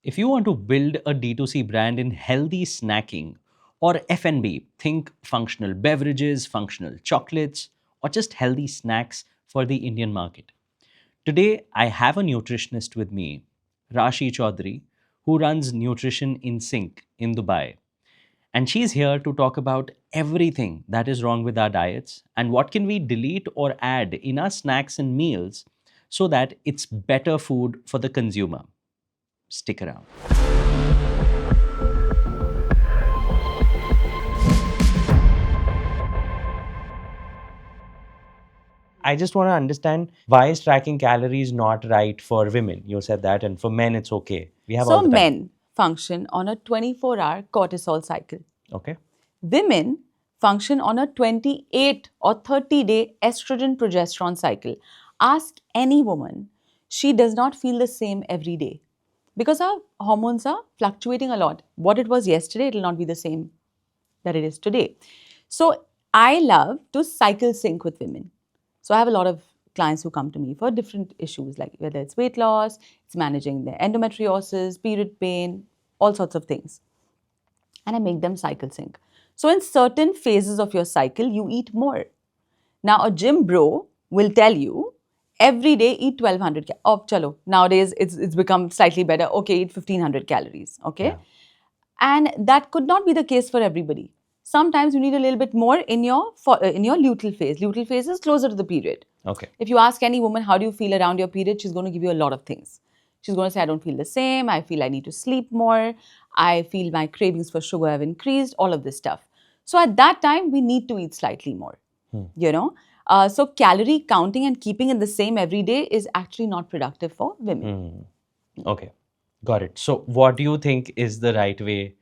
If you want to build a D2C brand in healthy snacking or F&B, think functional beverages, functional chocolates, or just healthy snacks for the Indian market. Today, I have a nutritionist with me, Rashi Chowdhary, who runs Nutrition in Sync in Dubai. And she's here to talk about everything that is wrong with our diets and what can we delete or add in our snacks and meals so that it's better food for the consumer. Stick around. I just want to understand, why is tracking calories not right for women? You said that, and for men it's okay. We have all So the time. men function on a 24-hour cortisol cycle. Okay. Women function on a 28 or 30-day estrogen progesterone cycle. Ask any woman, she does not feel the same every day because our hormones are fluctuating a lot. What it was yesterday, it will not be the same that it is today. So I love to cycle sync with women. So I have a lot of clients who come to me for different issues, like whether it's weight loss, it's managing their endometriosis, period pain, all sorts of things. And I make them cycle sync. So in certain phases of your cycle, you eat more. Now a gym bro will tell you every day eat 1200 oh chalo, nowadays it's become slightly better. Okay, eat 1500 calories. Okay. Yeah. And that could not be the case for everybody. Sometimes you need a little bit more in your luteal phase. Luteal phase is closer to the period. Okay. If you ask any woman how do you feel around your period, she's going to give you a lot of things. She's going to say, I don't feel the same. I feel I need to sleep more. I feel my cravings for sugar have increased, all of this stuff. So at that time, we need to eat slightly more, you know. So calorie counting and keeping it the same every day is actually not productive for women. Okay. Got it. So what do you think is the right way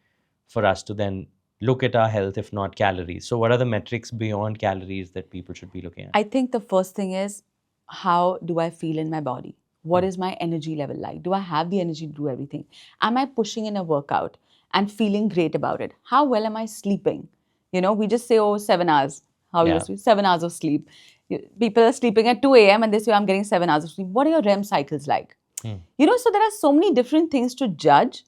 for us to then look at our health if not calories? So what are the metrics beyond calories that people should be looking at? I think the first thing is, how do I feel in my body? What is my energy level like? Do I have the energy to do everything? Am I pushing in a workout and feeling great about it? How well am I sleeping? You know, we just say, oh, 7 hours. How Yeah. you sleep? 7 hours of sleep. People are sleeping at 2 a.m. and they say, I'm getting 7 hours of sleep. What are your REM cycles like? You know, so there are so many different things to judge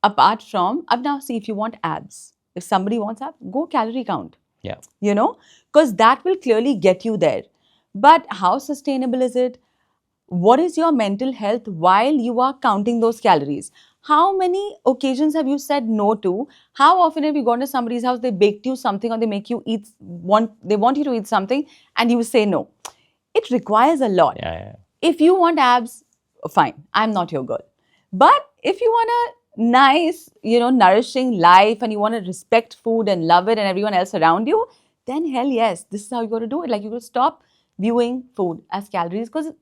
apart from, now see, if you want abs, if somebody wants abs, go calorie count. Yeah. You know, because that will clearly get you there. But how sustainable is it? What is your mental health while you are counting those calories? How many occasions have you said no to? How often have you gone to somebody's house, they baked you something or they make you eat, they want you to eat something and you say no? It requires a lot. Yeah. If you want abs, fine, I'm not your girl. But if you want a nice, nourishing life and you want to respect food and love it and everyone else around you, then hell yes, this is how you got to do it. Like, you got to stop viewing food as calories because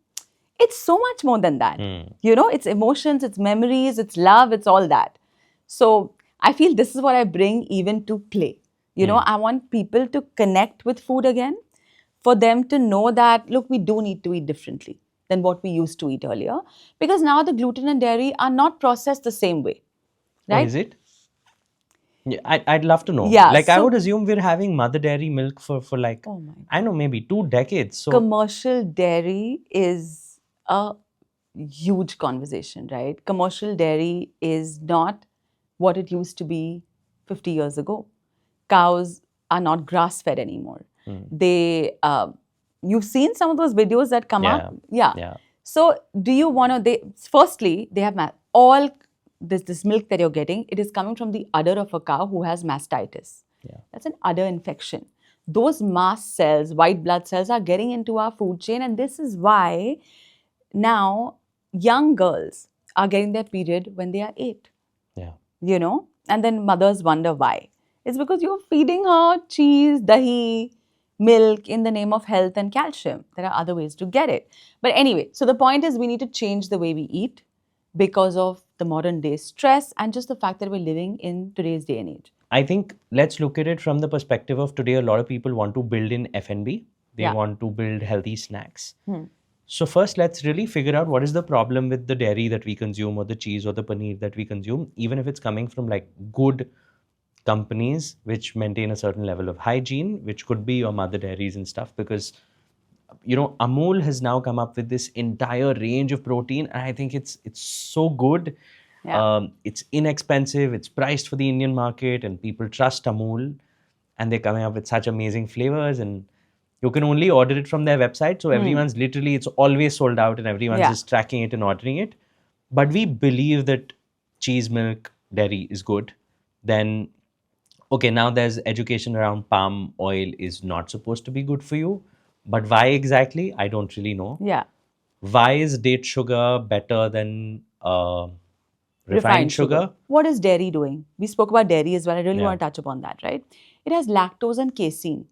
it's so much more than that. You know, it's emotions, it's memories, it's love, it's all that. So I feel this is what I bring even to play. You know, I want people to connect with food again, for them to know that, look, we do need to eat differently than what we used to eat earlier, because now the gluten and dairy are not processed the same way, Oh, right? is it? Yeah, I'd love to know. Yeah, Like, I so- would assume we're having mother dairy milk for like, Oh my I know, maybe 2 decades. So Commercial dairy is a huge conversation, right? Commercial dairy is not what it used to be 50 years ago. Cows are not grass fed anymore. They, you've seen some of those videos that come up. Yeah. So do you want to, firstly, they have all this milk that you're getting, it is coming from the udder of a cow who has mastitis. Yeah. That's an udder infection. Those mast cells, white blood cells, are getting into our food chain, and this is why now young girls are getting their period when they are 8. Yeah. You know, and then mothers wonder why. It's because you're feeding her cheese, dahi, milk in the name of health and calcium. There are other ways to get it. But anyway, so the point is, we need to change the way we eat because of the modern day stress and just the fact that we're living in today's day and age. I think let's look at it from the perspective of today. A lot of people want to build in F&B. They Yeah. want to build healthy snacks. So first, let's really figure out what is the problem with the dairy that we consume, or the cheese or the paneer that we consume, even if it's coming from like good companies which maintain a certain level of hygiene, which could be your mother dairies and stuff. Because, you know, Amul has now come up with this entire range of protein, and I think it's so good. Yeah. It's inexpensive, it's priced for the Indian market, and people trust Amul, and they're coming up with such amazing flavors. And you can only order it from their website. So everyone's literally, it's always sold out, and everyone's Yeah. just tracking it and ordering it. But we believe that cheese, milk, dairy is good. Then, okay, now there's education around palm oil is not supposed to be good for you. But why exactly? I don't really know. Yeah. Why is date sugar better than refined Refined sugar. sugar? What is dairy doing? We spoke about dairy as well. I really Yeah. want to touch upon that, right? It has lactose and casein.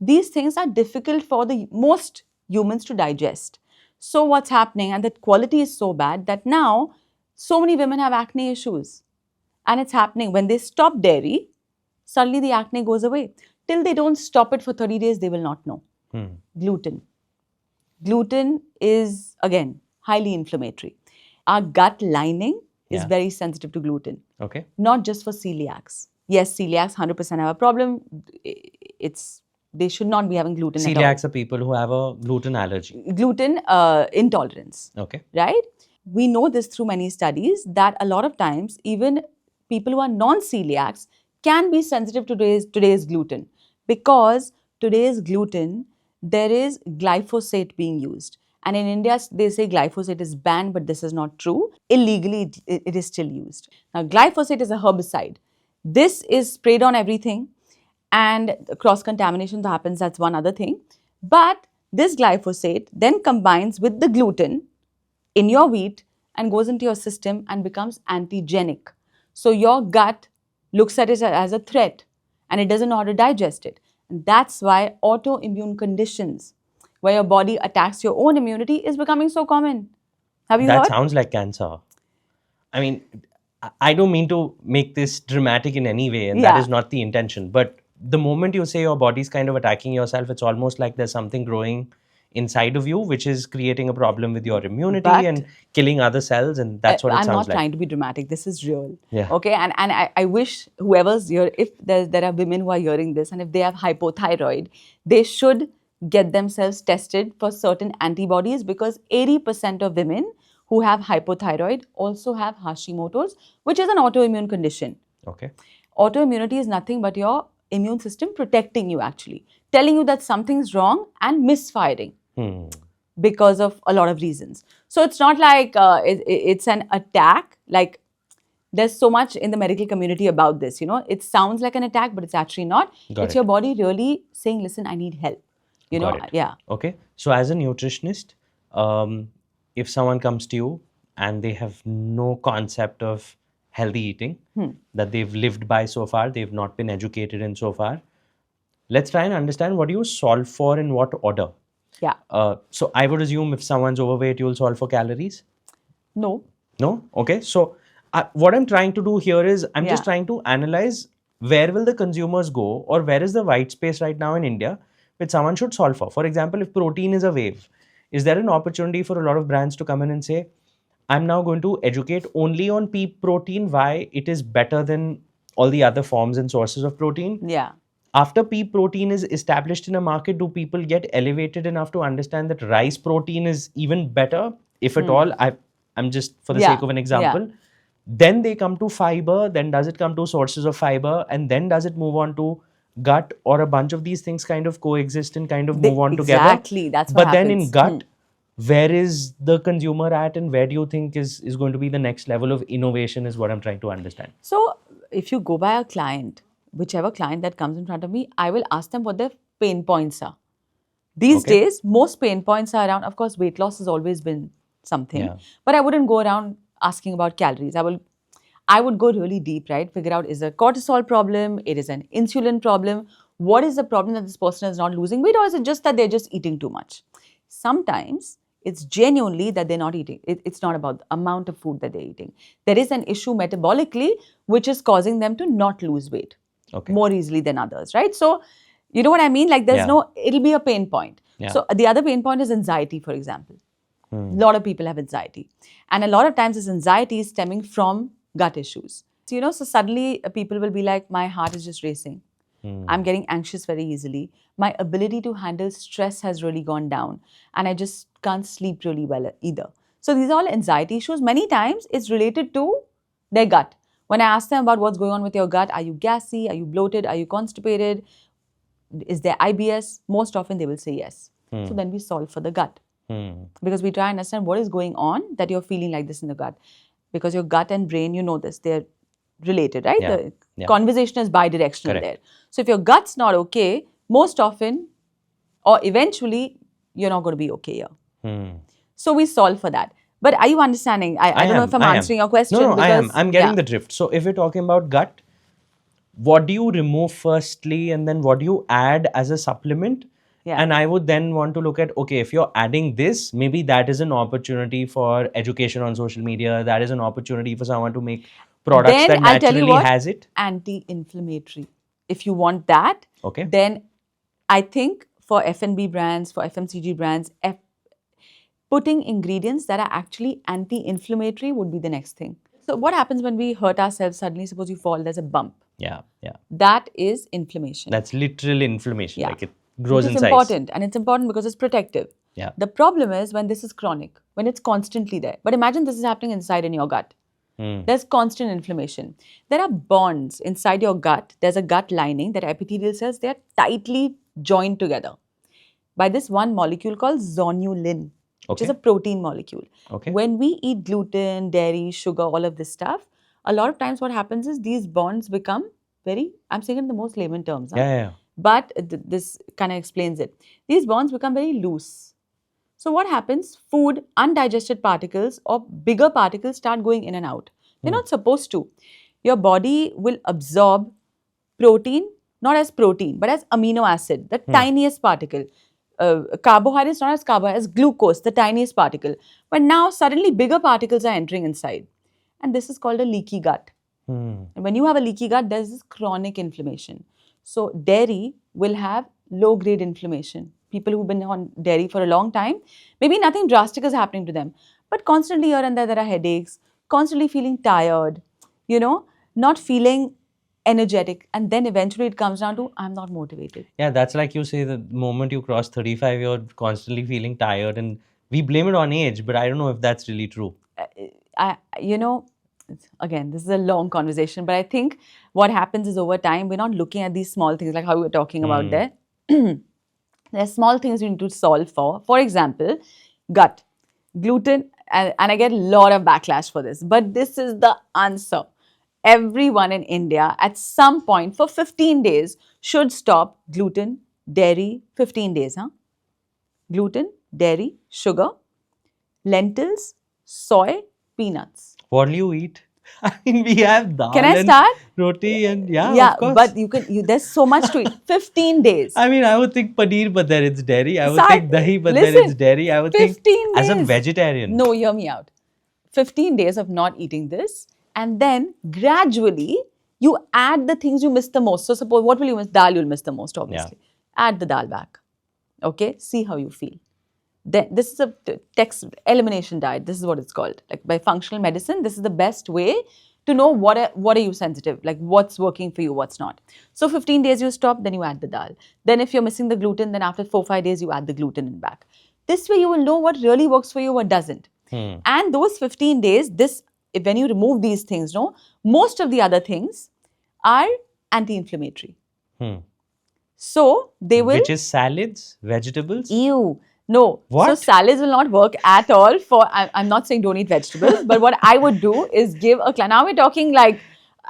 These things are difficult for the most humans to digest. So what's happening? And the quality is so bad that now so many women have acne issues. And it's happening when they stop dairy, suddenly the acne goes away. Till they don't stop it for 30 days, they will not know. Gluten. Gluten is, again, highly inflammatory. Our gut lining is Yeah. very sensitive to gluten, Okay. not just for celiacs. Yes, celiacs 100% have a problem. They should not be having gluten at all. Celiacs are people who have a gluten allergy. Gluten intolerance, Okay. right? We know this through many studies that a lot of times even people who are non-celiacs can be sensitive to today's gluten, because today's gluten, there is glyphosate being used. And in India, they say glyphosate is banned, but this is not true. Illegally, it is still used. Now, glyphosate is a herbicide. This is sprayed on everything, and cross contamination happens. That's one other thing. But this glyphosate then combines with the gluten in your wheat and goes into your system and becomes antigenic. So your gut looks at it as a threat and it doesn't know how to digest it. And that's why autoimmune conditions, where your body attacks your own immunity, is becoming so common. Have you That heard? sounds like cancer. I mean, I don't mean to make this dramatic in any way, and that Yeah. is not the intention. But the moment you say your body's kind of attacking yourself, it's almost like there's something growing inside of you, which is creating a problem with your immunity But and killing other cells, and that's what it I'm sounds not like. trying to be dramatic. This is real. Yeah. Okay. And I wish whoever's here, if there are women who are hearing this and if they have hypothyroid, they should get themselves tested for certain antibodies, because 80% of women who have hypothyroid also have Hashimoto's, which is an autoimmune condition. Okay. Autoimmunity is nothing but your immune system protecting you, actually, telling you that something's wrong and misfiring because of a lot of reasons. So it's not like it's an attack. Like, there's so much in the medical community about this. It sounds like an attack, but it's actually not. Got It's it. your body really saying, listen, I need help. Got it. Yeah. Okay. So, as a nutritionist, if someone comes to you and they have no concept of healthy eating that they've lived by so far, they've not been educated in so far, let's try and understand what do you solve for in what order. Yeah. So, I would assume if someone's overweight, you'll solve for calories. No. No? Okay. So, what I'm trying to do here is I'm just Yeah. trying to analyze where will the consumers go, or where is the white space right now in India which someone should solve for. For example, if protein is a wave, is there an opportunity for a lot of brands to come in and say, I'm now going to educate only on pea protein, why it is better than all the other forms and sources of protein? Yeah. After pea protein is established in a market, do people get elevated enough to understand that rice protein is even better? If at all, I'm just for the Yeah, sake of an example. Then they come to fiber, then does it come to sources of fiber, and then does it move on to gut, or a bunch of these things kind of coexist and kind of move on together? Exactly. That's what But then in happens. gut, where is the consumer at, and where do you think is going to be the next level of innovation is what I'm trying to understand. So, if you go by a client, whichever client that comes in front of me, I will ask them what their pain points are. These Okay. days, most pain points are around, of course, weight loss has always been something, Yeah. but I wouldn't go around asking about calories. I would go really deep, right? Figure out, is it a cortisol problem? It is an insulin problem. What is the problem that this person is not losing weight, or is it just that they're just eating too much? Sometimes it's genuinely that they're not eating. It's not about the amount of food that they're eating. There is an issue metabolically which is causing them to not lose weight Okay. more easily than others, right? So, you know what I mean? Like, there's Yeah. it'll be a pain point. Yeah. So, the other pain point is anxiety, for example. A lot of people have anxiety. And a lot of times this anxiety is stemming from gut issues. So suddenly people will be like, my heart is just racing. I'm getting anxious very easily. My ability to handle stress has really gone down. And I just can't sleep really well either. So these are all anxiety issues. Many times it's related to their gut. When I ask them about what's going on with your gut, are you gassy? Are you bloated? Are you constipated? Is there IBS? Most often they will say yes. So then we solve for the gut. Because we try and understand what is going on that you're feeling like this in the gut. Because your gut and brain, you know this, they're related, right? The conversation is bidirectional there. So if your gut's not okay, most often or eventually, you're not going to be okay here. So we solve for that. But are you understanding? I don't know if I'm answering your question. No, I am. I'm getting the drift. So if we're talking about gut, what do you remove firstly and then what do you add as a supplement? And I would then want to look at, okay, if you're adding this, maybe that is an opportunity for education on social media. That is an opportunity for someone to make products then that I'll tell you naturally what, has it. Anti-inflammatory. If you want that, Okay. then I think for F&B brands, for FMCG brands, putting ingredients that are actually anti-inflammatory would be the next thing. So what happens when we hurt ourselves suddenly? Suppose you fall, there's a bump. Yeah. That is inflammation. That's literal inflammation. Yeah. Like it grows in size. It's important, and it's important because it's protective. Yeah. The problem is when this is chronic, when it's constantly there. But imagine this is happening inside in your gut. There's constant inflammation. There are bonds inside your gut. There's a gut lining that epithelial cells, they're tightly joined together by this one molecule called zonulin, which is a protein molecule. Okay. When we eat gluten, dairy, sugar, all of this stuff, a lot of times what happens is these bonds become very, I'm saying it in the most layman terms. Yeah. But this kind of explains it. These bonds become very loose. So what happens? Food, undigested particles or bigger particles start going in and out. They're not supposed to. Your body will absorb protein, not as protein, but as amino acid, the tiniest particle. Carbohydrates, not as carbohydrates, as glucose, the tiniest particle. But now suddenly bigger particles are entering inside. And this is called a leaky gut. And when you have a leaky gut, there's this chronic inflammation. So dairy will have low-grade inflammation. People who've been on dairy for a long time, maybe nothing drastic is happening to them, but constantly here and there are headaches, constantly feeling tired, not feeling energetic, and then eventually it comes down to, I'm not motivated. Yeah, that's like you say, the moment you cross 35, you're constantly feeling tired, and we blame it on age, but I don't know if that's really true. Again, this is a long conversation, but I think what happens is over time, we're not looking at these small things like how we were talking about there. There are small things we need to solve for. For example, gut, gluten, and I get a lot of backlash for this, but this is the answer. Everyone in India at some point for 15 days should stop gluten, dairy, 15 days. Gluten, dairy, sugar, lentils, soy, peanuts. What do you eat? I mean, we have dal and roti and yeah, of course. But there's so much to eat. 15 days. I mean, I would think paneer, but then it's dairy. I would think dahi, but then it's dairy. I would think as a vegetarian. No, hear me out. 15 days of not eating this, and then gradually you add the things you miss the most. So suppose, what will you miss? Dal you'll miss the most, obviously. Add the dal back. Okay, see how you feel. Then this is a elimination diet. This is what it's called. Like by functional medicine, this is the best way to know what are you sensitive, like what's working for you, what's not. So 15 days you stop, then you add the dal. Then if you're missing the gluten, then after 4-5 days you add the gluten in back. This way you will know what really works for you, what doesn't. And those 15 days, when you remove these things, most of the other things are anti-inflammatory. So they will. Which is salads, vegetables. Ew. No. What? So salads will not work at all for, I'm not saying don't eat vegetables, but what I would do is give now we're talking like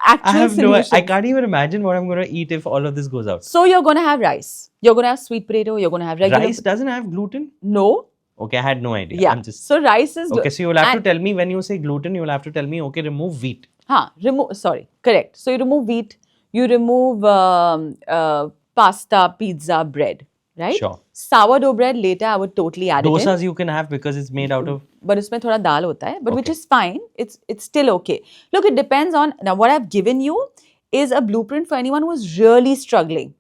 actual solutions. I can't even imagine what I'm going to eat if all of this goes out. So you're going to have rice. You're going to have sweet potato. You're going to have regular. Rice doesn't have gluten? No. Okay, I had no idea. Yeah. So rice is. Okay, so you'll have to tell me when you say gluten, you'll have to tell me, okay, remove wheat. Correct. So you remove wheat, you remove pasta, pizza, bread. Right? Sure. Sourdough bread, later I would totally add it in. Dosas you can have because it's made out of... But usme thoda dal hota hai, but which is fine. It's still okay. Look, it depends on... Now, what I've given you is a blueprint for anyone who is really struggling.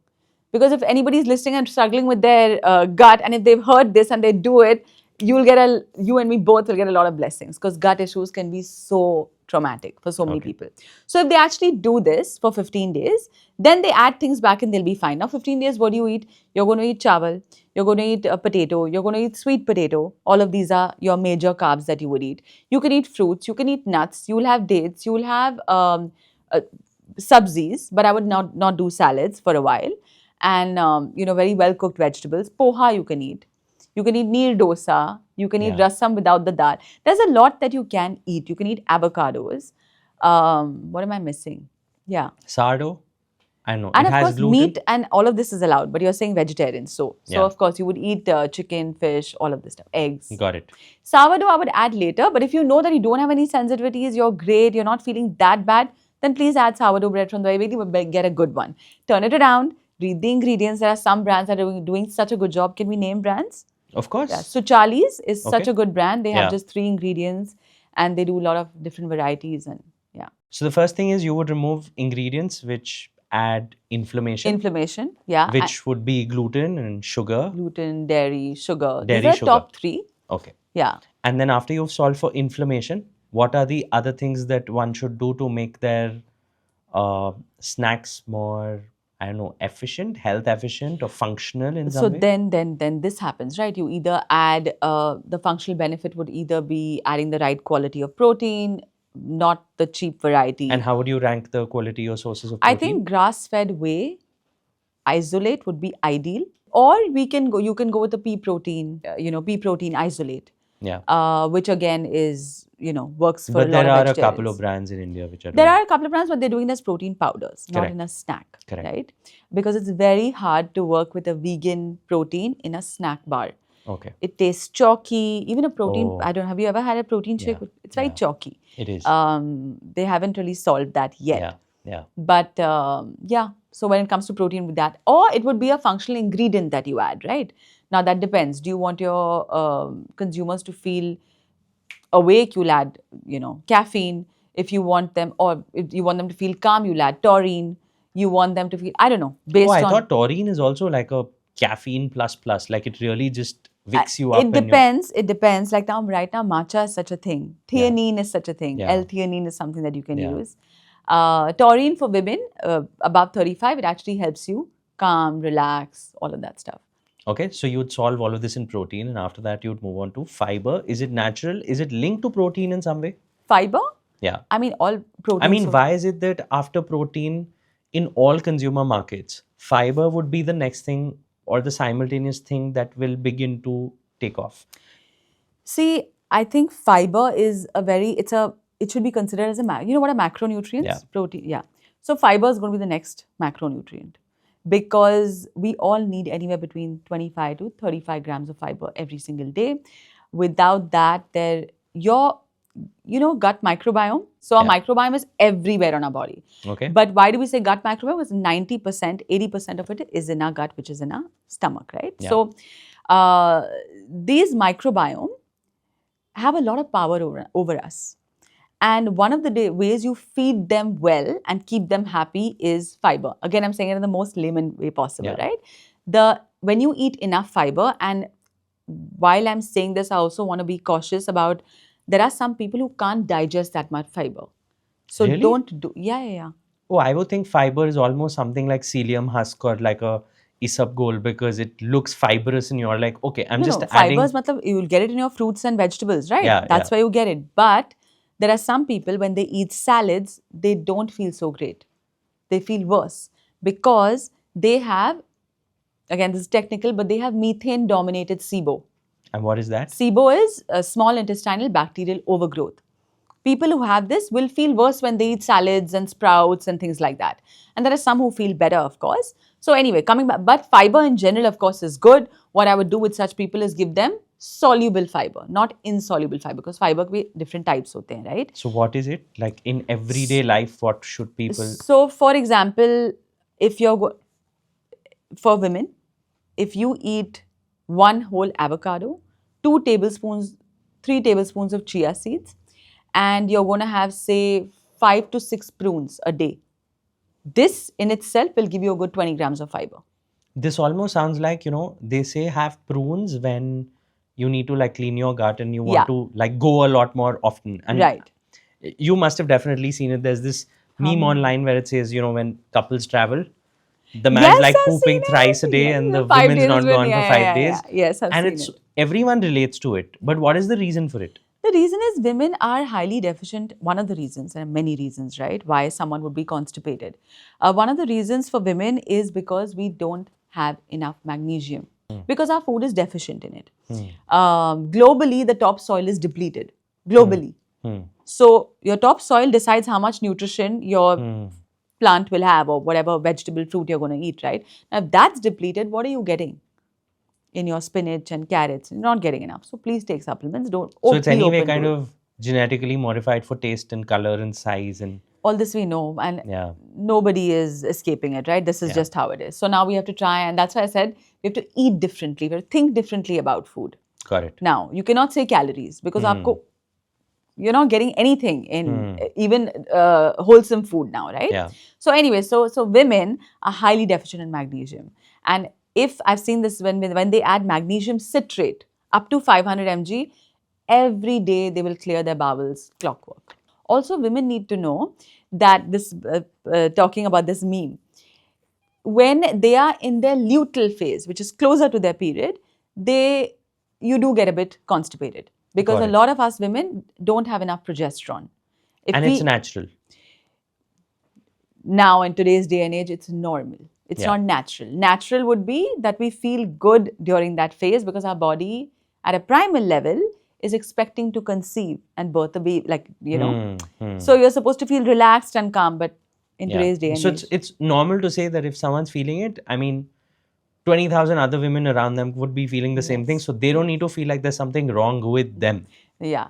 Because if anybody's listening and struggling with their gut, and if they've heard this and they do it, you and me both will get a lot of blessings. Because gut issues can be so traumatic for so many Okay. people. So if they actually do this for 15 days, then they add things back and they'll be fine. Now 15 days, what do you eat? You're going to eat chawal, you're going to eat a potato, you're going to eat sweet potato. All of these are your major carbs that you would eat. You can eat fruits, you can eat nuts, you will have dates, you will have uh, sabzis, but I would not do salads for a while. And very well cooked vegetables. Poha you can eat. You can eat neer dosa. You can eat Yeah. rasam without the dal. There's a lot that you can eat. You can eat avocados. What am I missing? Yeah. Sourdough, I know And it of has course, gluten. meat and all of this is allowed, but you're saying vegetarian. So Yeah. of course, you would eat chicken, fish, all of this stuff, eggs. Got it. Sourdough, I would add later, but if you know that you don't have any sensitivities, you're great, you're not feeling that bad, then please add sourdough bread from the bakery, but get a good one. Turn it around, read the ingredients. There are some brands that are doing such a good job. Can we name brands? Of course. Yeah. So Charlie's is such Okay. a good brand. They have Yeah. just 3 ingredients and they do a lot of different varieties and yeah. So the first thing is you would remove ingredients which add inflammation, Inflammation, yeah. which would be gluten and sugar. Gluten, dairy, sugar. Dairy, These are sugar. top 3. Okay. Yeah. And then after you've solved for inflammation, what are the other things that one should do to make their snacks more, I don't know, efficient, health efficient or functional in So some way? then this happens, right? You either add the functional benefit would either be adding the right quality of protein, not the cheap variety. And how would you rank the quality or sources of I protein? think grass-fed whey isolate would be ideal, or you can go with the pea protein, pea protein isolate, Yeah. which again is works for But a lot there of are a vegetarians. couple of brands in India which are There doing. are a couple of brands, but they're doing it as protein powders, not Correct. in a snack, Correct. right? Because it's very hard to work with a vegan protein in a snack bar. Okay. It tastes chalky. Even a protein, Oh. I don't. Have you ever had a protein shake? Yeah, It's very yeah. chalky. It is. They haven't really solved that yet. Yeah. Yeah. But yeah, so when it comes to protein with that, or it would be a functional ingredient that you add, right? Now that depends. Do you want your consumers to feel awake? You'll add, caffeine. If you want them, or if you want them to feel calm, you'll add taurine. You want them to feel, I don't know, based Oh, I on. thought taurine is also like a caffeine plus plus. Like it really just wakes you up. It depends. It depends. Like now, right now, matcha is such a thing. Yeah. Theanine is such a thing. Yeah. L-theanine is something that you can Yeah. use. Taurine for women above 35, it actually helps you calm, relax, all of that stuff. Okay, so you would solve all of this in protein, and after that you would move on to fiber. Is it natural? Is it linked to protein in some way? Fiber? Yeah. I mean, all protein. I mean, why is it that after protein, in all consumer markets, fiber would be the next thing or the simultaneous thing that will begin to take off? See, I think fiber is it should be considered as what are macronutrients? Yeah. Protein, yeah. So fiber is going to be the next macronutrient because we all need anywhere between 25 to 35 grams of fiber every single day. Without that, your gut microbiome. So our Yeah. microbiome is everywhere on our body. Okay. But why do we say gut microbiome? Because 90%, 80% of it is in our gut, which is in our stomach, right? Yeah. So these microbiome have a lot of power over us. And one of the ways you feed them well and keep them happy is fiber. Again, I'm saying it in the most layman way possible, Yeah. right? When you eat enough fiber, and while I'm saying this, I also want to be cautious about, there are some people who can't digest that much fiber. So Really? don't do, yeah. Oh, I would think fiber is almost something like psyllium husk or like a Isabgol because it looks fibrous and you're like, okay, I'm just adding. Fibers, you will get it in your fruits and vegetables, right? Yeah, That's yeah. why you get it. But there are some people, when they eat salads, they don't feel so great. They feel worse because they have, again, this is technical, but they have methane-dominated SIBO. And what is that? SIBO is a small intestinal bacterial overgrowth. People who have this will feel worse when they eat salads and sprouts and things like that. And there are some who feel better, of course. So anyway, coming back, but fiber in general, of course, is good. What I would do with such people is give them soluble fiber, not insoluble fiber, because fiber can be different types hote hain, right? So what is it? Like in everyday life, what should people... So for example, for women, if you eat one whole avocado, 3 tablespoons of chia seeds, and you're going to have, say, 5 to 6 prunes a day. This in itself will give you a good 20 grams of fiber. This almost sounds like, they say have prunes when you need to like clean your gut and you want to like go a lot more often. And Right. You must have definitely seen it. There's this How meme many? online where it says, when couples travel, the man's Yes, like I've seen pooping thrice a it. day Yes, and the the 5 women's days not is when, gone yeah, for yeah, five yeah, yeah. days. Yes, I've And seen it's it. everyone relates to it. But what is the reason for it? The reason is women are highly deficient. One of the reasons, and many reasons, right, why someone would be constipated. One of the reasons for women is because we don't have enough magnesium, because our food is deficient in it. Globally, the topsoil is depleted. Globally. Hmm. So, your topsoil decides how much nutrition your Hmm. plant will have or whatever vegetable fruit you're going to eat, right? Now, if that's depleted, what are you getting in your spinach and carrots? You're not getting enough. So please take supplements. Don't So it's be anyway open to kind it. of genetically modified for taste and color and size and All this we know, and yeah. nobody is escaping it, right? This is Yeah. just how it is. So now we have to try, and that's why I said we have to eat differently. We have to think differently about food. Got it. Now, you cannot say calories because you're not getting anything in even wholesome food now, right? Yeah. So anyway, so women are highly deficient in magnesium, and if I've seen this when they add magnesium citrate up to 500 mg every day, they will clear their bowels clockwork. Also, women need to know that this talking about this meme, when they are in their luteal phase, which is closer to their period, they you do get a bit constipated because Got a it. lot of us women don't have enough progesterone. If And it's we natural. now in today's day and age, it's normal. It's Yeah. not natural. Natural would be that we feel good during that phase because our body at a primal level is expecting to conceive and birth a baby, So you're supposed to feel relaxed and calm, but in Yeah. today's day and So it's age, it's normal to say that if someone's feeling it, I mean, 20,000 other women around them would be feeling the same thing. yes. So they don't need to feel like there's something wrong with them. Yeah.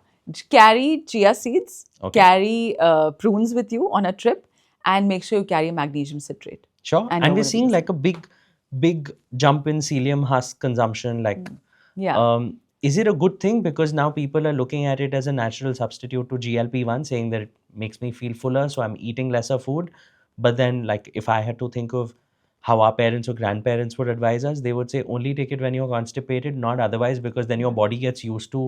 Carry chia seeds, Okay. carry prunes with you on a trip, and make sure you carry magnesium citrate. Sure. And And you're we're going to be seeing the like same. a big jump in psyllium husk consumption. Like, Yeah. is it a good thing? Because now people are looking at it as a natural substitute to GLP-1, saying that it makes me feel fuller, so I'm eating lesser food. But then, like, if I had to think of how our parents or grandparents would advise us, they would say only take it when you're constipated, not otherwise, because then your body gets used to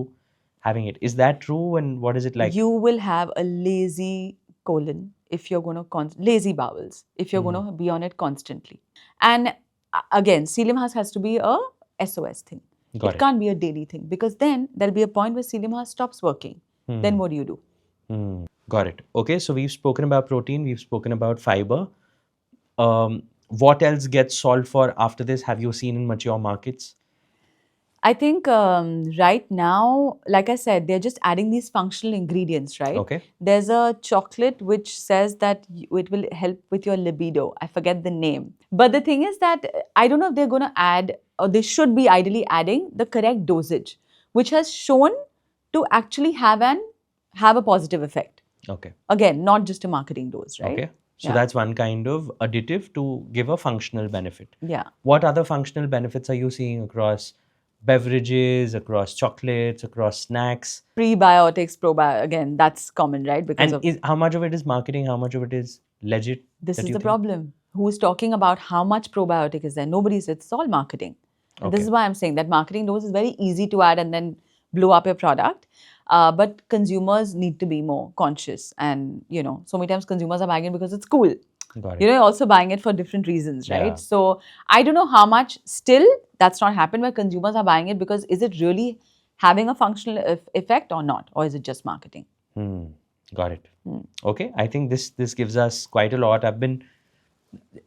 having it. Is that true? And what is it like? You will have a lazy colon if you're going to lazy bowels if you're going to be on it constantly. And again, psyllium husk has to be a SOS thing. Got It it. can't be a daily thing because then there'll be a point where psyllium husk stops working. Then what do you do? Got it. Okay, so we've spoken about protein, we've spoken about fiber. What else gets solved for after this? Have you seen in mature markets? I think right now, like I said, they're just adding these functional ingredients, right? Okay. There's a chocolate which says that it will help with your libido. I forget the name. But the thing is that I don't know if they're going to add, or they should be ideally adding the correct dosage, which has shown to actually have a positive effect. Okay. Again, not just a marketing dose, right? Okay. So Yeah. that's one kind of additive to give a functional benefit. Yeah. What other functional benefits are you seeing across beverages, across chocolates, across snacks? Prebiotics, probiotics, again, that's common, right? Because And of how much of it is marketing? How much of it is legit? this that is you the think? problem. Who's talking about how much probiotic is there? Nobody's, it's all marketing. And this Okay. is why I'm saying that marketing dose is very easy to add and then blow up your product. But consumers need to be more conscious. And, so many times consumers are buying it because it's cool. Got it. You're also buying it for different reasons, right? Yeah. So I don't know how much still that's not happened where consumers are buying it because is it really having a functional effect or not? Or is it just marketing? Got it. Okay. I think this gives us quite a lot. I've been,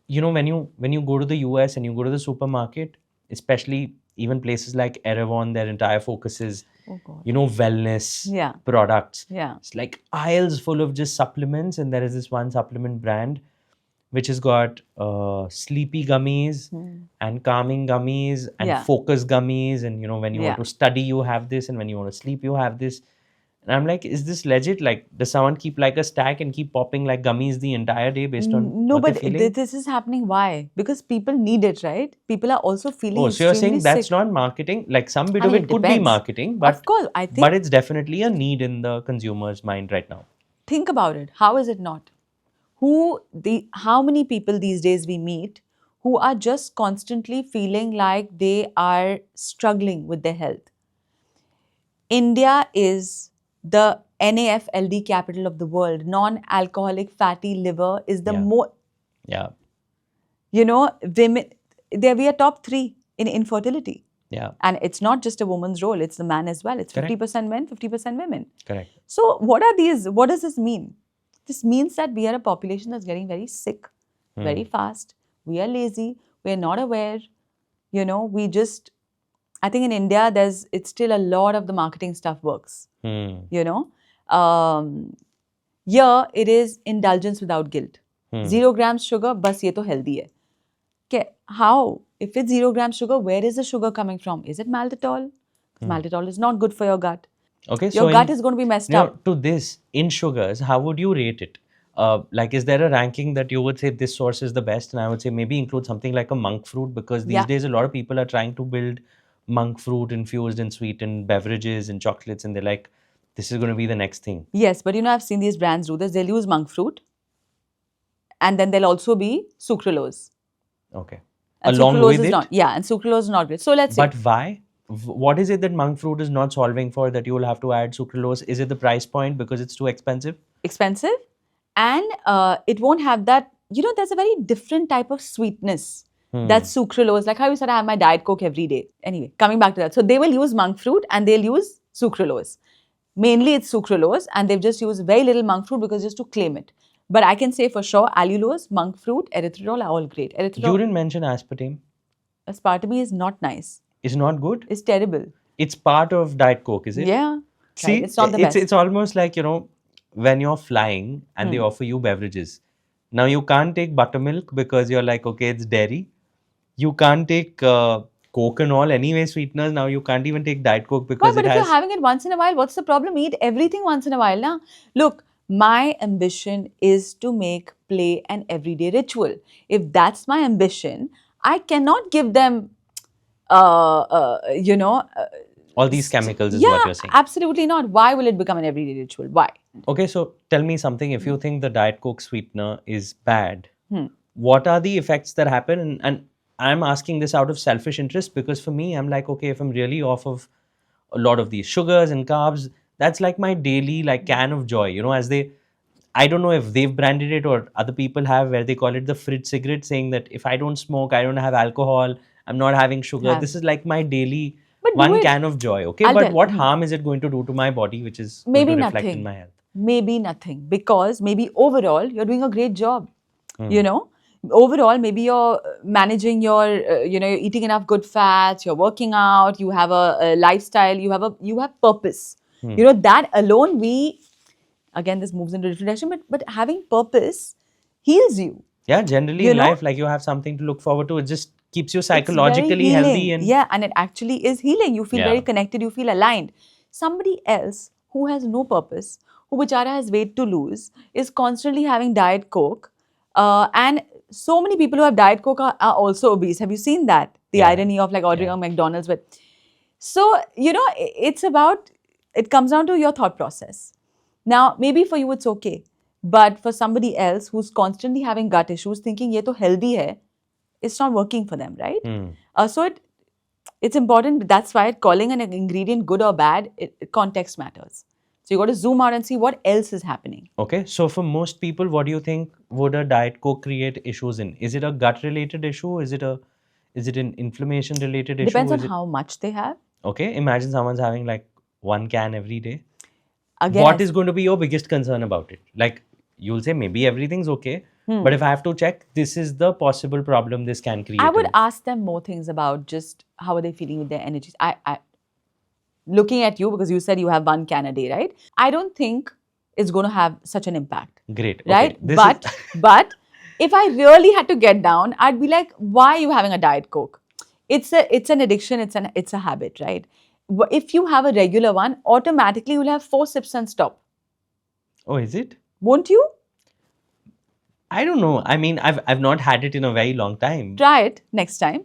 when you go to the US and you go to the supermarket, especially even places like Erewhon, their entire focus is, Oh, God. wellness Yeah. products. Yeah. It's like aisles full of just supplements, and there is this one supplement brand which has got sleepy gummies and calming gummies and Yeah. focus gummies, and when you want Yeah. to study, you have this, and when you want to sleep, you have this. And I'm like, is this legit? Like, does someone keep like a stack and keep popping like gummies the entire day based on No, what they're but feeling? this is happening. Why? Because people need it, right? People are also feeling Oh, so you're extremely saying that's sick. not marketing? Like some bit I of mean, it it could be depends. marketing, Of but course, I but think, it's definitely a need in the consumer's mind right now. think about it. How is it not? How many people these days we meet who are just constantly feeling like they are struggling with their health? India is the NAFLD capital of the world. Non-alcoholic fatty liver is the Yeah. more, Yeah. women, there we are top 3 in infertility. Yeah. And it's not just a woman's role, it's the man as well. It's Correct. 50% men, 50% women. Correct. So what does this mean? This means that we are a population that's getting very sick, very fast. We are lazy, we are not aware. We just, I think in India, it's still a lot of the marketing stuff works. Here it is indulgence without guilt. 0 grams sugar, bas ye to healthy hai. Okay, how? If it's 0 grams sugar, where is the sugar coming from? Is it maltitol? Because maltitol is not good for your gut. Okay, Your gut is going to be messed up. To this, in sugars, how would you rate it? Like, is there a ranking that you would say this source is the best? And I would say maybe include something like a monk fruit, because these days a lot of people are trying to build monk fruit infused and sweetened beverages and chocolates, and they're like, this is going to be the next thing. Yes, but I've seen these brands do this. They'll use monk fruit, and then there'll also be sucralose. Okay. And along sucralose with is it? not, and sucralose is not great. So let's But see. why? What is it that monk fruit is not solving for that you will have to add sucralose? Is it the price point because it's too expensive? Expensive, and it won't have that. There's a very different type of sweetness. That's sucralose. Like how you said, I have my Diet Coke every day. Anyway, coming back to that. So they will use monk fruit and they'll use sucralose. Mainly it's sucralose, and they've just used very little monk fruit because just to claim it. But I can say for sure, allulose, monk fruit, erythritol are all great. You didn't mention aspartame. Aspartame is not nice. It's not good? It's terrible. It's part of Diet Coke, is it? Yeah. See, it's not the best. It's almost like, when you're flying and they offer you beverages. Now, you can't take buttermilk because you're like, okay, it's dairy. You can't take Coke and all anyway, sweeteners. Now, you can't even take Diet Coke because but it if has... you're having it once in a while, what's the problem? Eat everything once in a while. Now, look, my ambition is to make play an everyday ritual. If that's my ambition, I cannot give them, all these chemicals is what you're saying. Absolutely not. Why will it become an everyday ritual? Why? Okay, so tell me something. If you think the Diet Coke sweetener is bad, what are the effects that happen? And I'm asking this out of selfish interest because for me, I'm like, okay, if I'm really off of a lot of these sugars and carbs, that's like my daily can of joy. I don't know if they've branded it or other people have, where they call it the fridge cigarette, saying that if I don't smoke, I don't have alcohol, I'm not having sugar. This is like my daily one can of joy. Okay, but what harm is it going to do to my body, which is going to reflect in my health? Maybe nothing, because maybe overall you're doing a great job. Overall maybe you're managing your you're eating enough good fats, you're working out, you have a lifestyle, you have purpose. That alone, again this moves into different direction, but having purpose heals you. Yeah, generally in life, like you have something to look forward to. It just keeps you psychologically healthy. And and it actually is healing. You feel very connected, you feel aligned. Somebody else who has no purpose, who bichara has weight to lose, is constantly having Diet Coke, and so many people who have Diet Coke are also obese. Have you seen that? The irony of ordering a McDonald's with. So, it comes down to your thought process. Now, maybe for you it's okay, but for somebody else who's constantly having gut issues, thinking ye to healthy hai, it's not working for them, right? So it's important. That's why calling an ingredient good or bad, context matters. So you got to zoom out and see what else is happening. Okay, so for most people, what do you think would a Diet Coke create issues in? Is it a gut-related issue? Is it an inflammation-related issue? Depends on how much they have. Okay, imagine someone's having like 1 can every day. Again, what is going to be your biggest concern about it? Like, you'll say maybe everything's okay, but if I have to check, this is the possible problem this can create. I would ask them more things about just how are they feeling with their energies. I looking at you, because you said you have 1 can a day, right? I don't think it's going to have such an impact. Great. Right? Okay. But if I really had to get down, I'd be like, why are you having a Diet Coke? It's an addiction, it's a habit, right? If you have a regular one, automatically you'll have 4 sips and stop. Oh, is it? Won't you? I don't know. I mean, I've not had it in a very long time. Try it next time.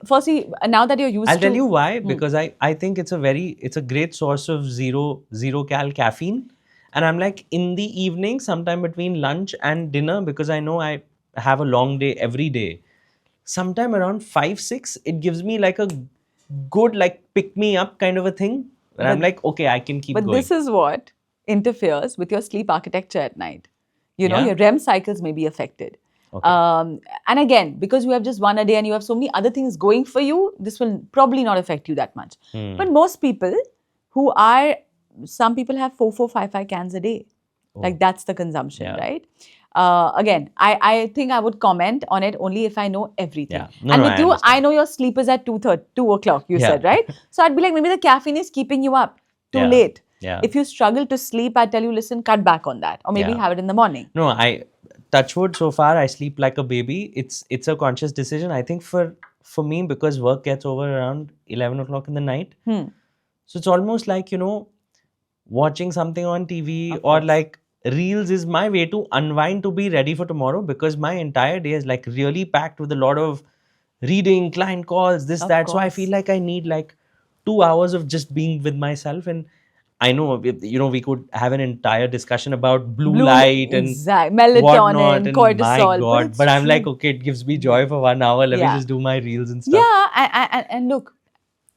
Firstly, now that you're used to... I'll tell you why. Because I think it's a great source of zero cal caffeine. And I'm like, in the evening, sometime between lunch and dinner, because I know I have a long day every day, sometime around 5, 6, it gives me like a good pick me up kind of a thing. And I'm like, okay, I can keep going. But this is what interferes with your sleep architecture at night. Yeah. Your REM cycles may be affected. Okay. And again, because you have just one a day and you have so many other things going for you, this will probably not affect you that much. But most people some people have 4, 5 cans a day. Like that's the consumption, Yeah. right? Again, I think I would comment on it only if I know everything. Yeah. No, and no, with I you, I understand. know your sleep is at 2 o'clock, you Yeah. said, right? So I'd be like, maybe the caffeine is keeping you up too Yeah. late. Yeah. If you struggle to sleep, I tell you, listen, cut back on that. Or maybe Yeah. have it in the morning. No, I touch wood, so far I sleep like a baby. It's a conscious decision. I think for me, because work gets over around 11 o'clock in the night. So it's almost like, watching something on TV Of or course. like reels is my way to unwind to be ready for tomorrow, because my entire day is like really packed with a lot of reading, client calls, this, Of that. So I course. feel like I need like 2 hours of just being with myself. And I know, we could have an entire discussion about blue light and whatnot, Melatonin, and my cortisol, but God, it's but I'm like, true. okay, it gives me joy for 1 hour. Let me Yeah. just do my reels and stuff. Yeah, and look,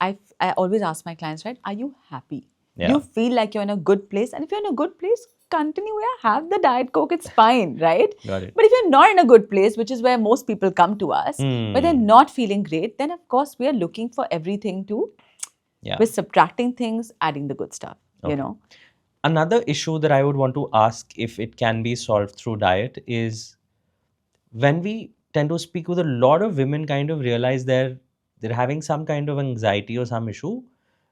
I always ask my clients, right? Are you happy? Do Yeah. you feel like you're in a good place? And if you're in a good place, continue. Yeah, have the Diet Coke. It's fine, right? Got it. But if you're not in a good place, which is where most people come to us, but they're not feeling great, then of course we are looking for everything to. Yeah. We're subtracting things, adding the good stuff. Okay. Another issue that I would want to ask if it can be solved through diet is, when we tend to speak with a lot of women, kind of realize they're having some kind of anxiety or some issue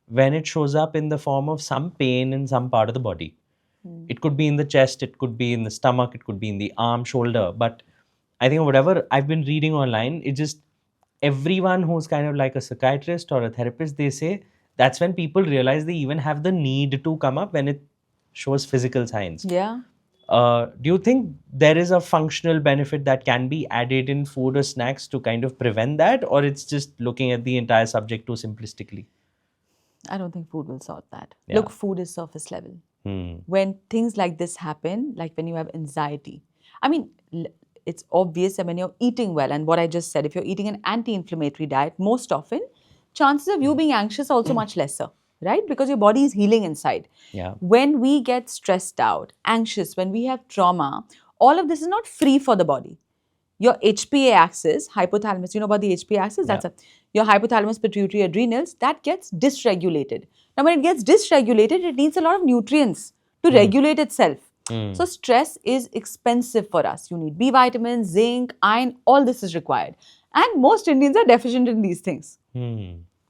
when it shows up in the form of some pain in some part of the body. It could be in the chest, it could be in the stomach, it could be in the arm, shoulder. But I think whatever I've been reading online, it just, everyone who's kind of like a psychiatrist or a therapist, they say that's when people realize they even have the need to come up, when it shows physical signs. Yeah. Do you think there is a functional benefit that can be added in food or snacks to kind of prevent that, or it's just looking at the entire subject too simplistically? I don't think food will sort that. Yeah. Look, food is surface level. When things like this happen, like when you have anxiety, I mean, it's obvious that when you're eating well, and what I just said, if you're eating an anti-inflammatory diet, most often, chances of you being anxious are also much lesser, right? Because your body is healing inside. Yeah. When we get stressed out, anxious, when we have trauma, all of this is not free for the body. Your HPA axis, hypothalamus, you know about the HPA axis? Yeah. Your hypothalamus, pituitary, adrenals, that gets dysregulated. Now, when it gets dysregulated, it needs a lot of nutrients to regulate itself. So, stress is expensive for us. You need B vitamins, zinc, iron, all this is required. And most Indians are deficient in these things.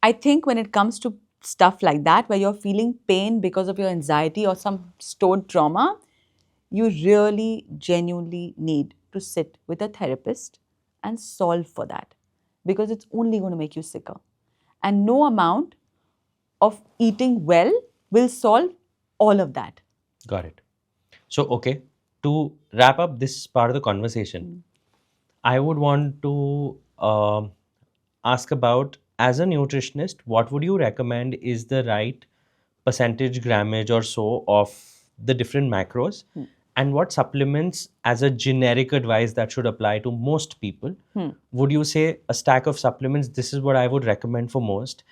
I think when it comes to stuff like that, where you're feeling pain because of your anxiety or some stored trauma, you really genuinely need to sit with a therapist and solve for that, because it's only going to make you sicker. And no amount of eating well will solve all of that. Got it. So, okay, to wrap up this part of the conversation, I would want to ask about, as a nutritionist, what would you recommend is the right percentage grammage or so of the different macros, and what supplements, as a generic advice that should apply to most people, would you say a stack of supplements, this is what I would recommend for most?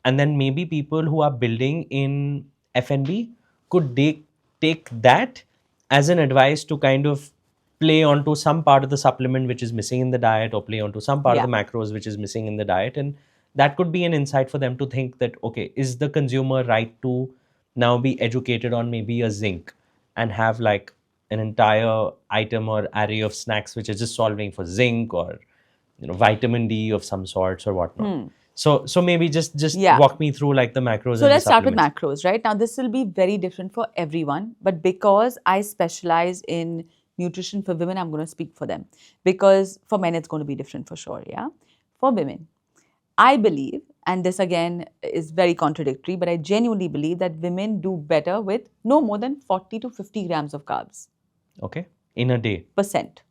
And then maybe people who are building in FNB, could they take that as an advice to kind of play onto some part of the supplement which is missing in the diet, or play onto some part of the macros which is missing in the diet? And that could be an insight for them to think that, okay, is the consumer right to now be educated on maybe a zinc and have like an entire item or array of snacks which is just solving for zinc, or vitamin D of some sorts or whatnot? So maybe just walk me through like the macros. So and let's the start with supplements. macros, right? Now, this will be very different for everyone, but because I specialize in nutrition for women, I'm going to speak for them. Because for men, it's going to be different for sure, yeah? For women, I believe, and this again is very contradictory, but I genuinely believe that women do better with no more than 40 to 50 grams of carbs. Okay. In a day. Percent.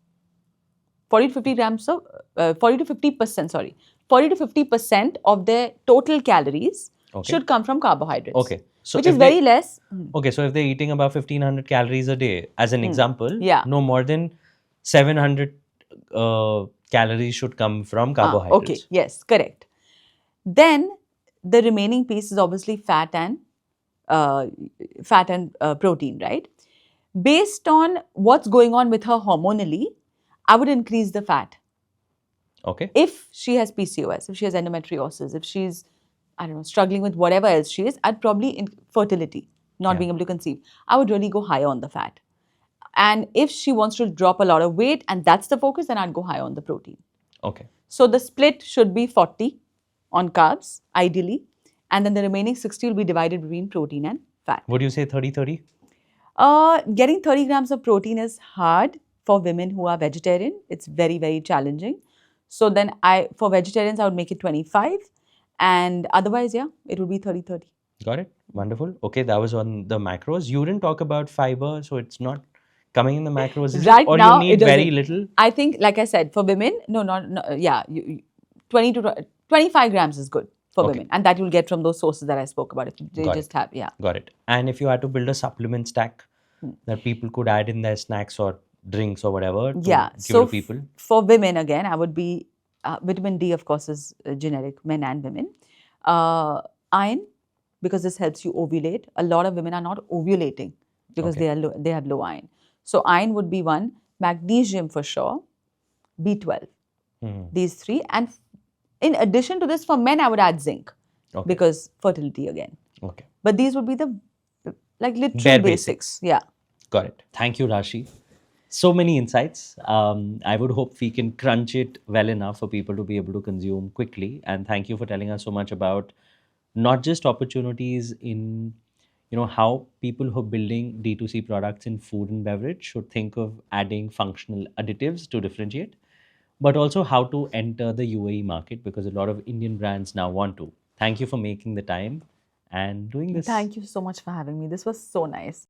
40 to 50 grams of, 40 to 50%, sorry. 40 to 50% of their total calories should come from carbohydrates. Okay. So which is very less. Okay, so if they're eating about 1500 calories a day, as an example, Yeah. no more than 700 calories should come from carbohydrates. Okay, yes, correct. Then the remaining piece is obviously fat and fat and protein, right? Based on what's going on with her hormonally, I would increase the fat. Okay. If she has PCOS, if she has endometriosis, if she's, I don't know, struggling with whatever else she is, I'd probably infertility, not Yeah. being able to conceive, I would really go higher on the fat. And if she wants to drop a lot of weight and that's the focus, then I'd go higher on the protein. Okay. So the split should be 40 on carbs, ideally, and then the remaining 60 will be divided between protein and fat. Would you say 30-30? Getting 30 grams of protein is hard for women who are vegetarian. It's very, very challenging. So then for vegetarians, I would make it 25. And otherwise, yeah, it would be 30-30. Got it. Wonderful. Okay, that was on the macros. You didn't talk about fiber, so it's not coming in the macros, is Right it? Or now, you need it very doesn't. little? I think, like I said, for women, yeah, 20 to 25 grams is good for Okay. women. And that you'll get from those sources that I spoke about. If they Got just it. have, yeah. Got it. And if you had to build a supplement stack that people could add in their snacks or drinks or whatever to Yeah. give So to people? for women, again, I would be vitamin D, of course, is generic, men and women. Iron, because this helps you ovulate. A lot of women are not ovulating because Okay. they have low iron. So iron would be one. Magnesium for sure. B12. These three. And in addition to this, for men, I would add zinc Okay. because fertility again. Okay. But these would be the literal Bare basics. Yeah. Got it. Thank you, Rashi. So many insights. I would hope we can crunch it well enough for people to be able to consume quickly. And thank you for telling us so much about not just opportunities in how people who are building D2C products in food and beverage should think of adding functional additives to differentiate, but also how to enter the UAE market because a lot of Indian brands now want to. Thank you for making the time and doing this. Thank you so much for having me. This was so nice.